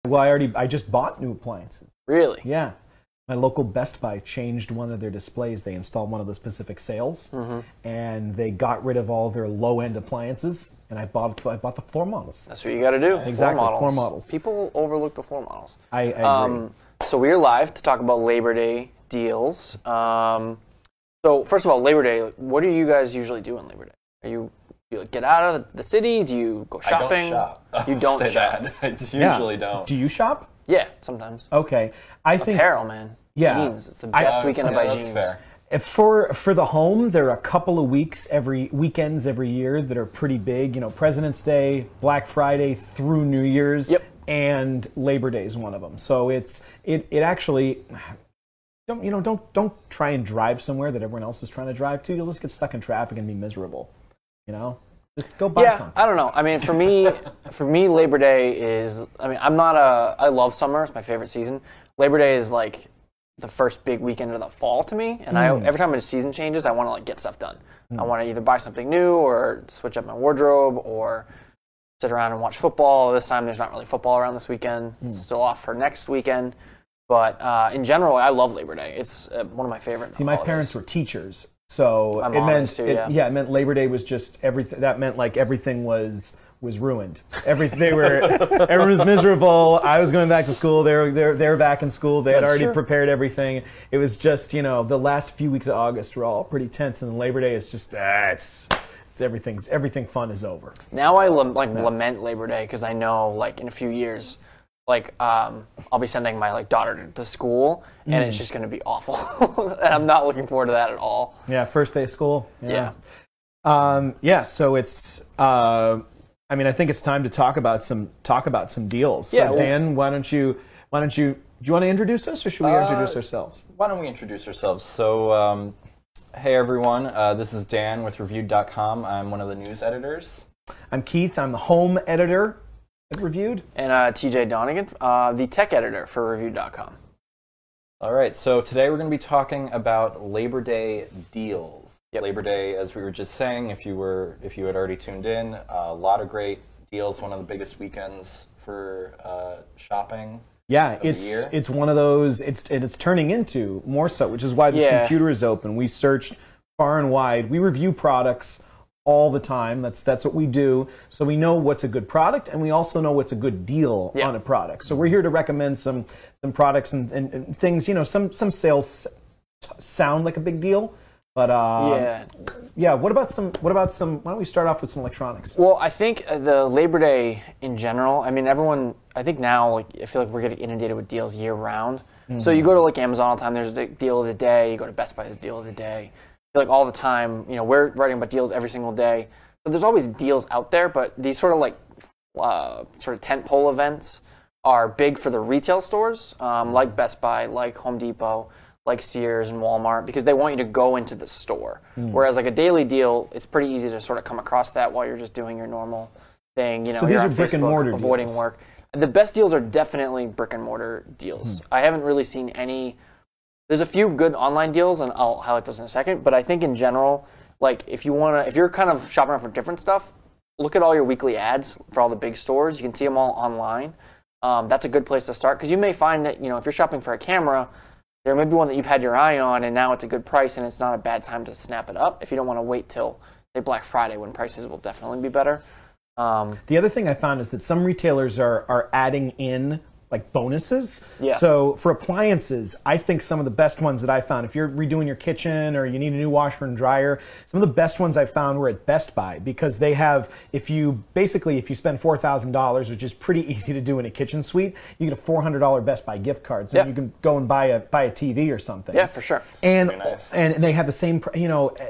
Well, I just bought new appliances. Really? Yeah. My local Best Buy changed one of their displays. They installed one of the specific sales, and they got rid of all their low-end appliances, and I bought the floor models. That's what you got to do. Exactly, floor models. People overlook the floor models. I agree. So we're live to talk about Labor Day deals. So first of all, Labor Day, what do you guys usually do on Labor Day? Do you get out of the city? Do you go shopping? I don't shop. You don't say shop? that. I usually don't. Do you shop? Yeah, sometimes. Okay. I think Apparel, man. Yeah. Jeans. It's the best weekend to buy that's jeans. fair. For the home, there are a couple of weekends every year that are pretty big. You know, President's Day, Black Friday through New Year's, and Labor Day is one of them. So it actually don't try and drive somewhere that everyone else is trying to drive to. You'll just get stuck in traffic and be miserable. You know, just go buy something. I don't know. I mean, for me, Labor Day is. I mean, I love summer. It's my favorite season. Labor Day is like the first big weekend of the fall to me, and every time the season changes, I want to get stuff done. I want to either buy something new or switch up my wardrobe or sit around and watch football. This time there's not really football around this weekend. It's still off for next weekend. But in general, I love Labor Day. It's one of my favorite. See, my parents were teachers, so it meant Labor Day was just everything. That meant like everything was ruined. Everyone was miserable. I was going back to school. They were back in school. They had already prepared everything. It was just, the last few weeks of August were all pretty tense, and then Labor Day is just it's everything fun is over. Now I lament Labor Day because I know like in a few years, I'll be sending my daughter to school, and it's just going to be awful, and I'm not looking forward to that at all. Yeah, first day of school. Yeah. So it's. I think it's time to talk about some deals. So Yeah, Dan, why don't you? Do you want to introduce us, or should we introduce ourselves? Why don't we introduce ourselves? So, hey everyone, this is Dan with Reviewed.com. I'm one of the news editors. I'm Keith. I'm the home editor at Reviewed. And TJ Donegan, the tech editor for Reviewed.com. All right, so today we're going to be talking about Labor Day deals. Yep. Labor Day, as we were just saying, if you had already tuned in, a lot of great deals. One of the biggest weekends for shopping. Yeah, it's one of those. It's turning into more so, which is why this computer is open. We searched far and wide. We review products all the time. That's what we do. So we know what's a good product, and we also know what's a good deal on a product. So we're here to recommend some products and things. Some sales sound like a big deal, but What about some? Why don't we start off with some electronics? Well, I think the Labor Day in general. I mean, everyone. I think now, I feel like we're getting inundated with deals year round. So you go to Amazon all the time. There's the deal of the day. You go to Best Buy, there's the deal of the day. All the time, we're writing about deals every single day. So there's always deals out there, but these sort of tentpole events are big for the retail stores, like Best Buy, like Home Depot, like Sears and Walmart, because they want you to go into the store. Whereas a daily deal, it's pretty easy to sort of come across that while you're just doing your normal thing. So these are brick and mortar avoiding deals. Work. The best deals are definitely brick and mortar deals. I haven't really seen any. There's a few good online deals, and I'll highlight those in a second. But I think in general, if you're kind of shopping around for different stuff, look at all your weekly ads for all the big stores. You can see them all online. That's a good place to start, because you may find that if you're shopping for a camera, there may be one that you've had your eye on, and now it's a good price, and it's not a bad time to snap it up if you don't want to wait till say Black Friday, when prices will definitely be better. The other thing I found is that some retailers are adding in bonuses. Yeah. So for appliances, I think some of the best ones that I found, if you're redoing your kitchen or you need a new washer and dryer, some of the best ones I found were at Best Buy, because they have, if you spend $4,000, which is pretty easy to do in a kitchen suite, you get a $400 Best Buy gift card. So you can go and buy a TV or something. Yeah, for sure. And nice. and they have the same,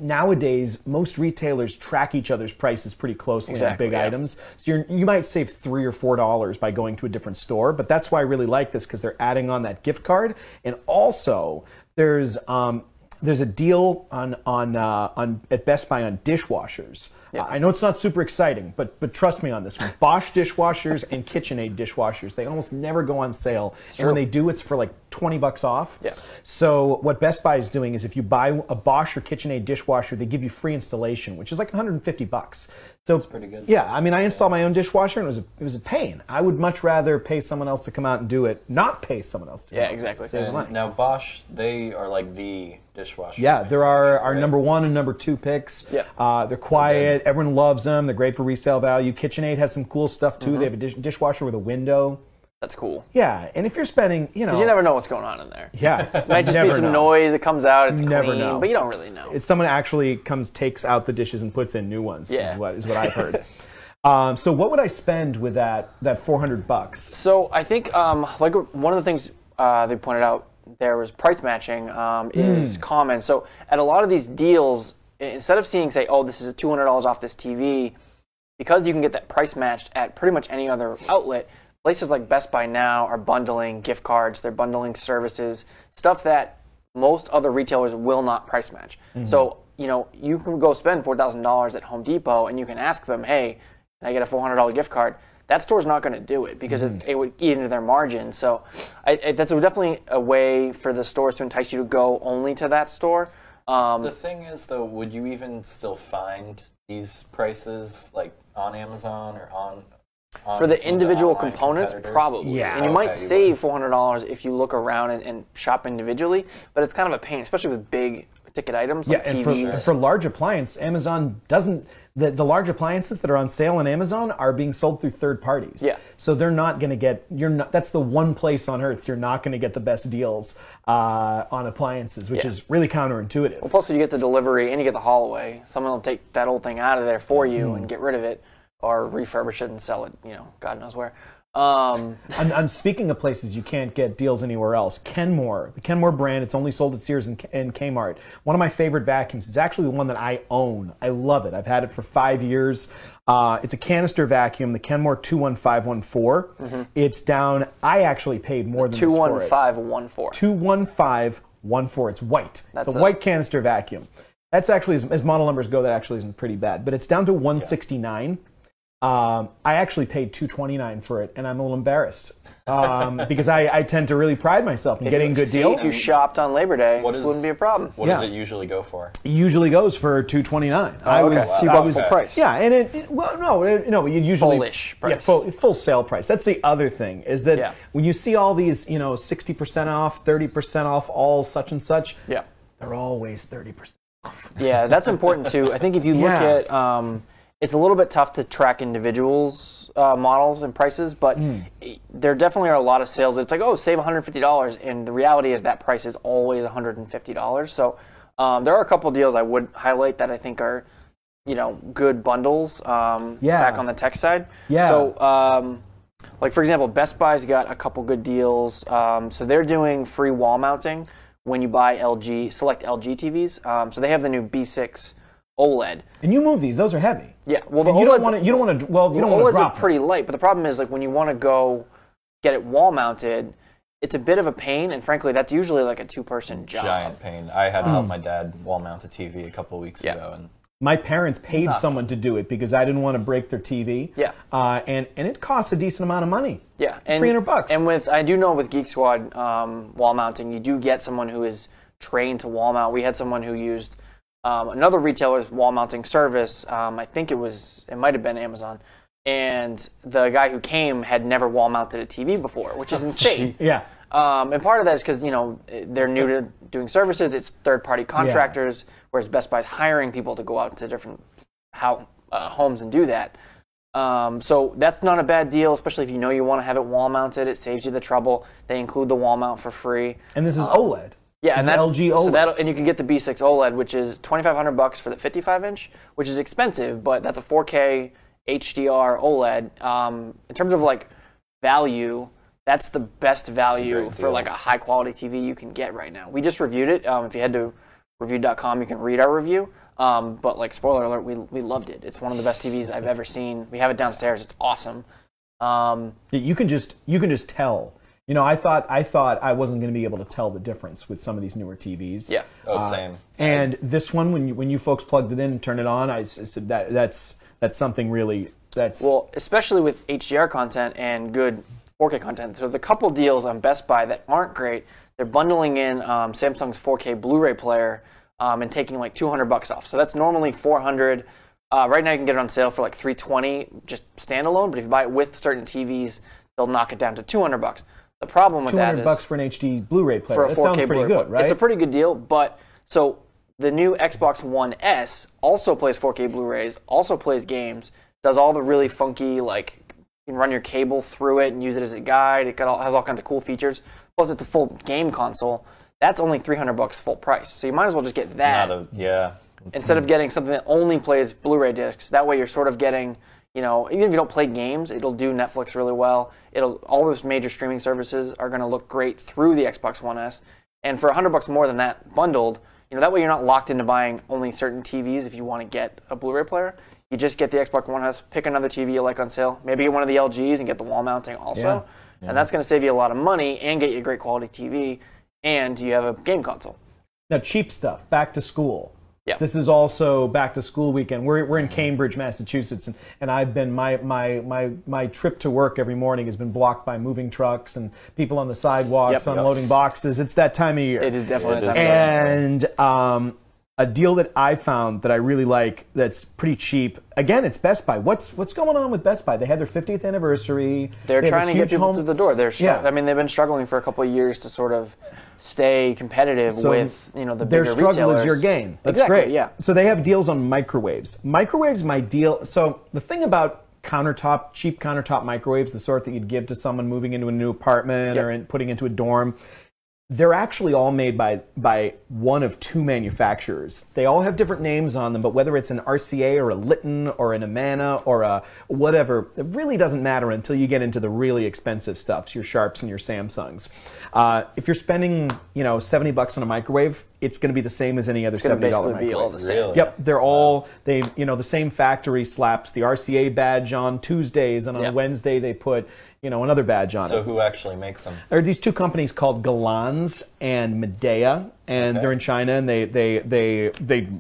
nowadays most retailers track each other's prices pretty closely on big items. So you might save $3 or $4 by going to a different store, but that's why I really like this, because they're adding on that gift card. And also there's a deal on at Best Buy on dishwashers. Yeah. I know it's not super exciting, but trust me on this one. Bosch dishwashers and KitchenAid dishwashers, they almost never go on sale. And when they do, it's for like $20 off. Yeah. So what Best Buy is doing is if you buy a Bosch or KitchenAid dishwasher, they give you free installation, which is like $150. So That's pretty good. Yeah, I mean, I installed my own dishwasher, and it was a pain. I would much rather pay someone else to come out and do it, not pay someone else to do it. Yeah, exactly. Save the money. Now Bosch, they are like the dishwasher. Yeah, they're our number 1 and number 2 picks. Yeah. They're quiet. Everyone loves them. They're great for resale value. KitchenAid has some cool stuff too. They have a dishwasher with a window. That's cool. Yeah, and if you're spending, Because you never know what's going on in there. yeah, It might just be some noise. It comes out. It's Never clean, know. but you don't really know. It's someone actually takes out the dishes and puts in new ones. Yeah. is what I've heard. So what would I spend with that $400? So I think like one of the things they pointed out there was price matching is common. So at a lot of these deals, instead of seeing, say, oh, this is $200 off this TV, because you can get that price matched at pretty much any other outlet, places like Best Buy now are bundling gift cards, they're bundling services, stuff that most other retailers will not price match. So, you can go spend $4,000 at Home Depot and you can ask them, hey, can I get a $400 gift card? That store's not going to do it because it would eat into their margin. So that's definitely a way for the stores to entice you to go only to that store. The thing is, though, would you even still find these prices like on Amazon or on for the some of individual online components, competitors? probably. Yeah. And you might Okay, you save $400 if you look around and shop individually, but it's kind of a pain, especially with big ticket items like And TVs. for large appliance, Amazon doesn't. The large appliances that are on sale on Amazon are being sold through third parties. Yeah. So they're not going to get. That's the one place on earth you're not going to get the best deals on appliances, which is really counterintuitive. Well, plus, you get the delivery and you get the haul away. Someone will take that old thing out of there for you and get rid of it, or refurbish it and sell it. God knows where. I'm speaking of places you can't get deals anywhere else. Kenmore, the Kenmore brand, it's only sold at Sears and Kmart. One of my favorite vacuums. It's actually the one that I own. I love it. I've had it for 5 years. It's a canister vacuum, the Kenmore 21514. It's down. I actually paid more than this for it. 21514. 21514. It's white. It's a white canister vacuum. That's actually, as model numbers go, that actually isn't pretty bad. But it's down to $169. I actually paid $229 for it, and I'm a little embarrassed because I tend to really pride myself in getting good deals. If you shopped on Labor Day, this wouldn't be a problem. What does it usually go for? It usually goes for $229. So you bought full price. Yeah, and you usually Full-ish price. Yeah, full sale price. That's the other thing is that when you see all these 60% off, 30% off, all such and such, they're always 30%. Yeah, that's important too. I think if you look at, it's a little bit tough to track individuals' models and prices, but there definitely are a lot of sales. It's like, oh, save $150, and the reality is that price is always $150. So there are a couple deals I would highlight that I think are, good bundles. Back on the tech side. Yeah. So, like for example, Best Buy's got a couple good deals. So they're doing free wall mounting when you buy select LG TVs. So they have the new B6 OLED. And you move these; those are heavy. Yeah, well, the you don't want to. You don't want to. Well, you don't want to drop are pretty light, but the problem is like when you want to go get it wall mounted, it's a bit of a pain, and frankly, that's usually like a 2-person job. Giant pain. I had to help my dad wall mount a TV a couple of weeks ago, and my parents paid someone to do it because I didn't want to break their TV. Yeah. And it costs a decent amount of money. Yeah, and $300. And I do know with Geek Squad wall mounting, you do get someone who is trained to wall mount. We had someone who used another retailer's wall mounting service. I think it might have been Amazon, and the guy who came had never wall mounted a TV before, which is insane. Yeah. And part of that is because they're new to doing services. It's third-party contractors, whereas Best Buy's hiring people to go out to different homes and do that. So that's not a bad deal, especially if you want to have it wall mounted. It saves you the trouble. They include the wall mount for free. And this is OLED. Yeah, and that's LG OLED. So and you can get the B6 OLED, which is $2,500 for the 55-inch, which is expensive, but that's a 4K HDR OLED. In terms of like value, that's the best value for like a high quality TV you can get right now. We just reviewed it. If you head to review.com, you can read our review. But like spoiler alert, we loved it. It's one of the best TVs I've ever seen. We have it downstairs. It's awesome. You can just tell. You know, I thought I wasn't going to be able to tell the difference with some of these newer TVs. Yeah. Same. And this one, when you folks plugged it in and turned it on, I said that's something really well, especially with HDR content and good 4K content. So the couple deals on Best Buy that aren't great, they're bundling in Samsung's 4K Blu-ray player and taking like $200 off. So that's normally $400. Right now you can get it on sale for like $320 just standalone. But if you buy it with certain TVs, they'll knock it down to $200. The problem with that is $200 for an HD Blu-ray player. For a 4K that sounds pretty Blu-ray good, right? It's a pretty good deal. But so the new Xbox One S also plays 4K Blu-rays, also plays games, does all the really funky, like you can run your cable through it and use it as a guide. It has all kinds of cool features. Plus, it's a full game console. That's only $300 full price. So you might as well just get that. Instead of getting something that only plays Blu-ray discs. That way, you're sort of getting, you know, even if you don't play games, it'll do Netflix really well. All those major streaming services are going to look great through the Xbox One S. And for $100 more than that bundled, you know, that way you're not locked into buying only certain TVs if you want to get a Blu-ray player. You just get the Xbox One S, pick another TV you like on sale, maybe get one of the LGs and get the wall mounting also. Yeah. And that's going to save you a lot of money and get you a great quality TV, and you have a game console. Now, cheap stuff, back to school. Yeah. This is also back to school weekend. We're in Cambridge, Massachusetts, and I've been my trip to work every morning has been blocked by moving trucks and people on the sidewalks unloading boxes. It's that time of year. It is definitely that time of year. And a deal that I found that I really like that's pretty cheap. Again, it's Best Buy. What's going on with Best Buy? They had their 50th anniversary. They're trying to get people through the door. I mean, they've been struggling for a couple of years to sort of stay competitive with, you know, the bigger retailers. Their struggle is your gain. That's exactly, great. Yeah. So they have deals on microwaves. Microwaves, my deal. So the thing about cheap countertop microwaves, the sort that you'd give to someone moving into a new apartment or putting into a dorm, they're actually all made by one of two manufacturers. They all have different names on them, but whether it's an RCA or a Litton or an Amana or a whatever, it really doesn't matter until you get into the really expensive stuff, your Sharps and your Samsungs. If you're spending, you know, $70 on a microwave, it's going to be the same as any other $70 microwave. Be all the same. Really? Yep, they're all the same factory slaps the RCA badge on Tuesdays, and on Wednesday they put, you know, another badge on it. So who actually makes them? There are these two companies called Galans and Midea, and they're in China, and they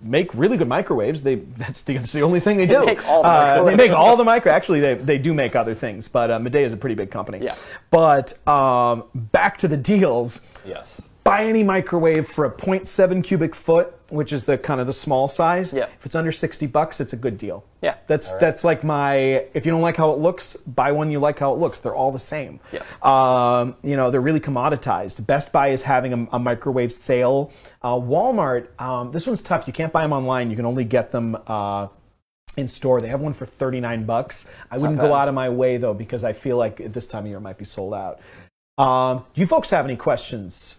make really good microwaves. That's the only thing they do. They make all the microwaves. They make all the micro. Actually, they do make other things, but Midea is a pretty big company. Yeah. But back to the deals. Yes. Buy any microwave for a 0.7 cubic foot, which is the kind of the small size. Yeah. If it's under $60, it's a good deal. Yeah. That's like if you don't like how it looks, buy one you like how it looks. They're all the same. Yeah. You know, they're really commoditized. Best Buy is having a microwave sale. Walmart, this one's tough. You can't buy them online. You can only get them in store. They have one for $39. I wouldn't go out of my way though, because I feel like at this time of year it might be sold out. Do you folks have any questions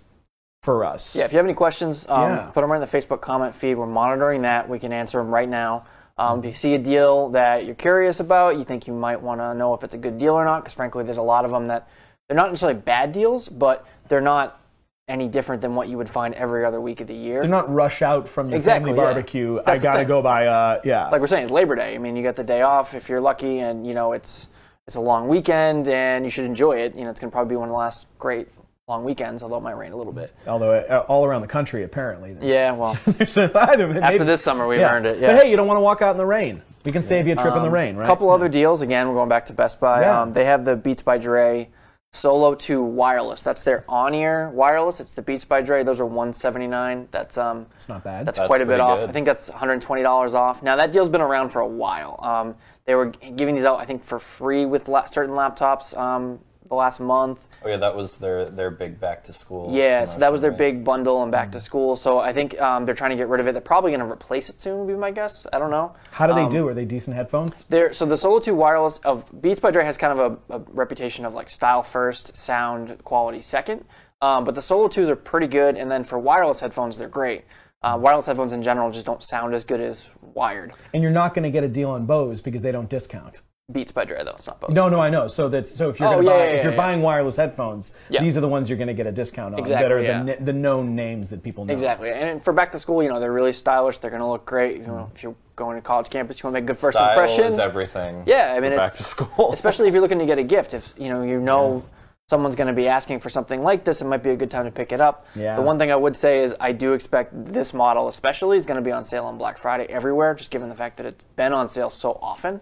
for us? Yeah, if you have any questions, put them right in the Facebook comment feed. We're monitoring that. We can answer them right now. If you see a deal that you're curious about, you think you might want to know if it's a good deal or not, because frankly, there's a lot of them that they're not necessarily bad deals, but they're not any different than what you would find every other week of the year. They're not rush out from your family barbecue. I got to go buy, Like we're saying, it's Labor Day. I mean, you get the day off if you're lucky, and, you know, it's a long weekend, and you should enjoy it. You know, it's going to probably be one of the last great long weekends, although it might rain a little bit. Although all around the country, apparently. Yeah, well, after this summer, we've earned it. Yeah. But hey, you don't want to walk out in the rain. We can save you a trip in the rain, right? A couple other deals. Again, we're going back to Best Buy. They have the Beats by Dre Solo 2 wireless. That's their on-ear wireless. It's the Beats by Dre. Those are $179. That's it's not bad. That's quite a bit off. Good. I think that's $120 off. Now that deal's been around for a while. They were giving these out, I think, for free with certain laptops the last month. Oh yeah, that was their big back to school. Yeah, so that was their big bundle and back to school. So I think they're trying to get rid of it. They're probably going to replace it soon, would be my guess. I don't know. How do they do? Are they decent headphones? So the Solo 2 wireless of Beats by Dre has kind of a reputation of like style first, sound quality second. But the Solo 2s are pretty good, and then for wireless headphones, they're great. Wireless headphones in general just don't sound as good as wired. And you're not going to get a deal on Bose because they don't discount. Beats by Dre, though. It's not Bose. No, I know. So if you're buying wireless headphones, these are the ones you're going to get a discount on. Exactly, that are the known names that people know. Exactly. And for back to school, you know, they're really stylish. They're going to look great. You know, if you're going to college campus, you want to make a good first impression. Style is everything. Yeah, I mean, back to school. Especially if you're looking to get a gift. If you know someone's going to be asking for something like this, it might be a good time to pick it up. Yeah. The one thing I would say is I do expect this model especially is going to be on sale on Black Friday everywhere, just given the fact that it's been on sale so often.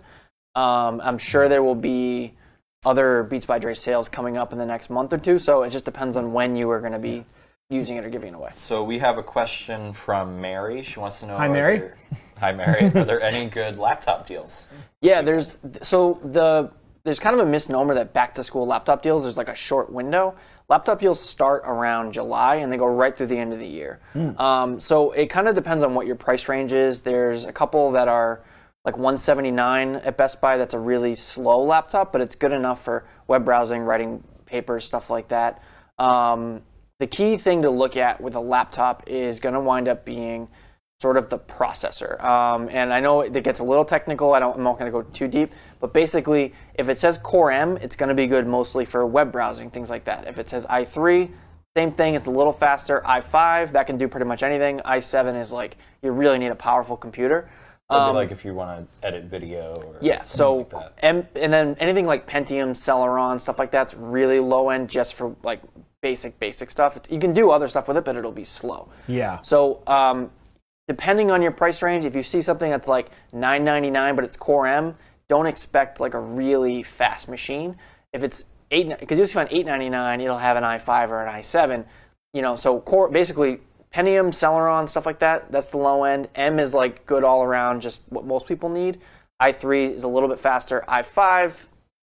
I'm sure there will be other Beats by Dre sales coming up in the next month or two, so it just depends on when you are going to be using it or giving it away. So we have a question from Mary. She wants to know. Hi, Mary. Hi, Mary. Are there any good laptop deals? Yeah, there's kind of a misnomer that back-to-school laptop deals, there's like a short window. Laptop deals start around July, and they go right through the end of the year. So it kind of depends on what your price range is. There's a couple that are like $179 at Best Buy. That's a really slow laptop, but it's good enough for web browsing, writing papers, stuff like that. The key thing to look at with a laptop is going to wind up being sort of the processor. And I know it gets a little technical. I'm not going to go too deep. But basically, if it says Core M, it's going to be good mostly for web browsing, things like that. If it says i3, same thing. It's a little faster. i5, that can do pretty much anything. i7 is like, you really need a powerful computer. That'd be like if you want to edit video or so like that. and then anything like Pentium, Celeron, stuff like that's really low end just for like basic stuff. You can do other stuff with it, but it'll be slow. Yeah. So depending on your price range, if you see something that's like $999 but it's Core M, don't expect like a really fast machine. If it's because you'll find $899, it'll have an i5 or an i7. So Core basically Pentium, Celeron, stuff like that. That's the low end. M is like good all around, just what most people need. i3 is a little bit faster. i5,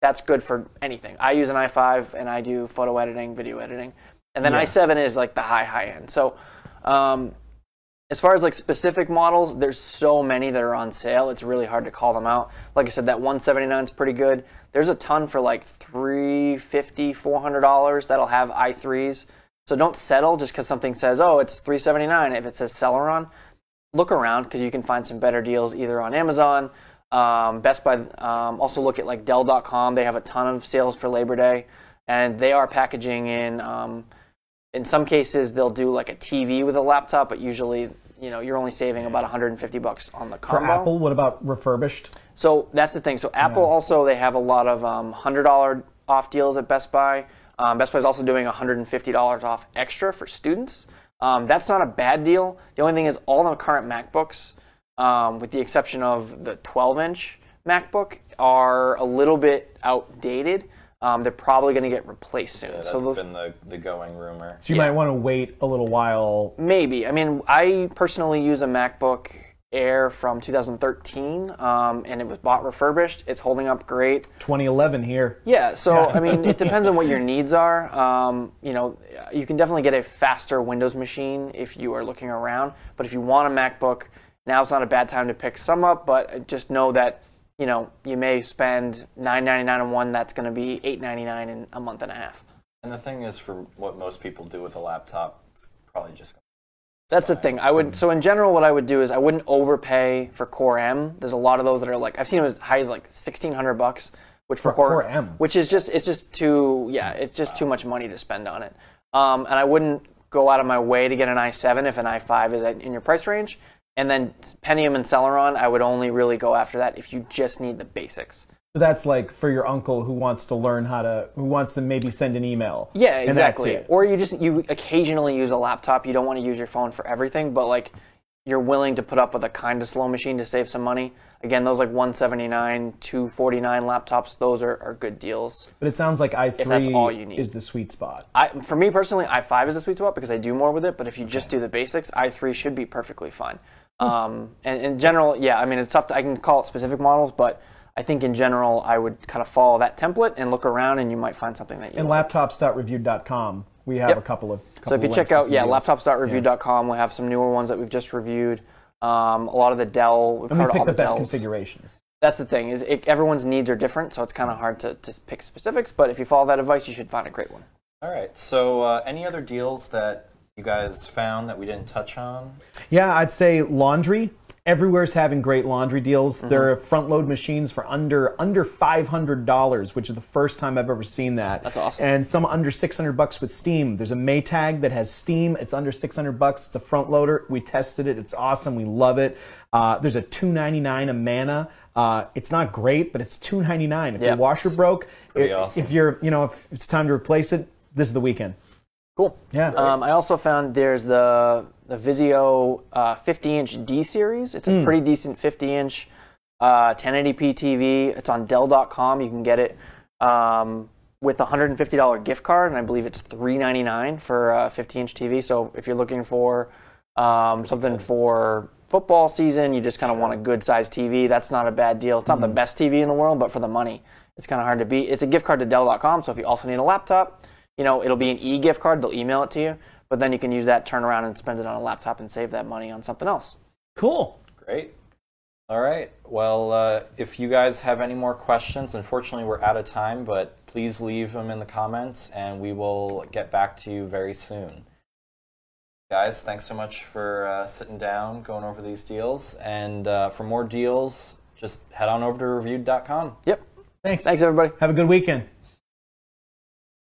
that's good for anything. I use an i5 and I do photo editing, video editing, and then i7 is like the high end. So as far as like specific models, there's so many that are on sale. It's really hard to call them out. Like I said, that $179 is pretty good. There's a ton for like $350, $400 that'll have i3s. So don't settle just because something says, oh, it's $379. If it says Celeron, look around because you can find some better deals either on Amazon, Best Buy. Also look at like Dell.com. They have a ton of sales for Labor Day, and they are packaging in some cases, they'll do like a TV with a laptop, but usually, you're only saving about $150 on the combo. For Apple, what about refurbished? So that's the thing. So Apple also, they have a lot of $100 off deals at Best Buy. Best Buy is also doing $150 off extra for students. That's not a bad deal. The only thing is all the current MacBooks, with the exception of the 12-inch MacBook, are a little bit outdated. They're probably going to get replaced soon. Yeah, that's been the going rumor. So you might want to wait a little while. Maybe. I mean, I personally use a MacBook Air from 2013, and it was bought refurbished. It's holding up great. 2011 here. Yeah, so I mean, it depends on what your needs are. You can definitely get a faster Windows machine if you are looking around. But if you want a MacBook, now's not a bad time to pick some up. But just know that you may spend $999 on one that's going to be $899 in a month and a half. And the thing is, for what most people do with a laptop, it's probably just. That's the thing. So in general, what I would do is I wouldn't overpay for Core M. There's a lot of those that are like, I've seen them as high as like $1,600, which for Core M, which is it's just too much money to spend on it. And I wouldn't go out of my way to get an i7 if an i5 is in your price range. And then Pentium and Celeron, I would only really go after that if you just need the basics. So that's like for your uncle who wants to maybe send an email. Yeah, exactly. And that's it. Or you occasionally use a laptop. You don't want to use your phone for everything, but like you're willing to put up with a kind of slow machine to save some money. Again, those like $179, $249 laptops, those are good deals. But it sounds like i3 that's all you need. Is the sweet spot. For me personally, i5 is the sweet spot because I do more with it, but if you just do the basics, i3 should be perfectly fine. And in general, I mean, it's tough I can call it specific models, but I think in general, I would kind of follow that template and look around, and you might find something that you and like. laptops.review.com, we have a couple of. So if you check out, laptops.review.com, we have some newer ones that we've just reviewed. A lot of the Dell. We've and we covered pick all the the best Dells. configurations. That's the thing is everyone's needs are different, so it's kind of hard to pick specifics. But if you follow that advice, you should find a great one. All right. So any other deals that you guys found that we didn't touch on? Yeah, I'd say laundry. Everywhere's having great laundry deals. There are front load machines for under $500, which is the first time I've ever seen that. That's awesome. And some under $600 with steam. There's a Maytag that has steam. It's under $600. It's a front loader. We tested it. It's awesome. We love it. There's a $299 Amana. It's not great, but it's $299. If your washer broke, awesome. if it's time to replace it, this is the weekend. Cool. Yeah. I also found there's the Vizio 50-inch D series. It's a pretty decent 50-inch 1080p TV. It's on Dell.com. You can get it with a $150 gift card, and I believe it's $399 for a 50-inch TV. So if you're looking for something for football season, you just kind of want a good-sized TV, that's not a bad deal. It's not the best TV in the world, but for the money, it's kind of hard to beat. It's a gift card to Dell.com, so if you also need a laptop, it'll be an e-gift card. They'll email it to you, but then you can use that, turn around, and spend it on a laptop and save that money on something else. Cool. Great. All right. Well, if you guys have any more questions, unfortunately we're out of time, but please leave them in the comments, and we will get back to you very soon. Guys, thanks so much for sitting down, going over these deals, and for more deals, just head on over to reviewed.com. Yep. Thanks. Thanks, everybody. Have a good weekend.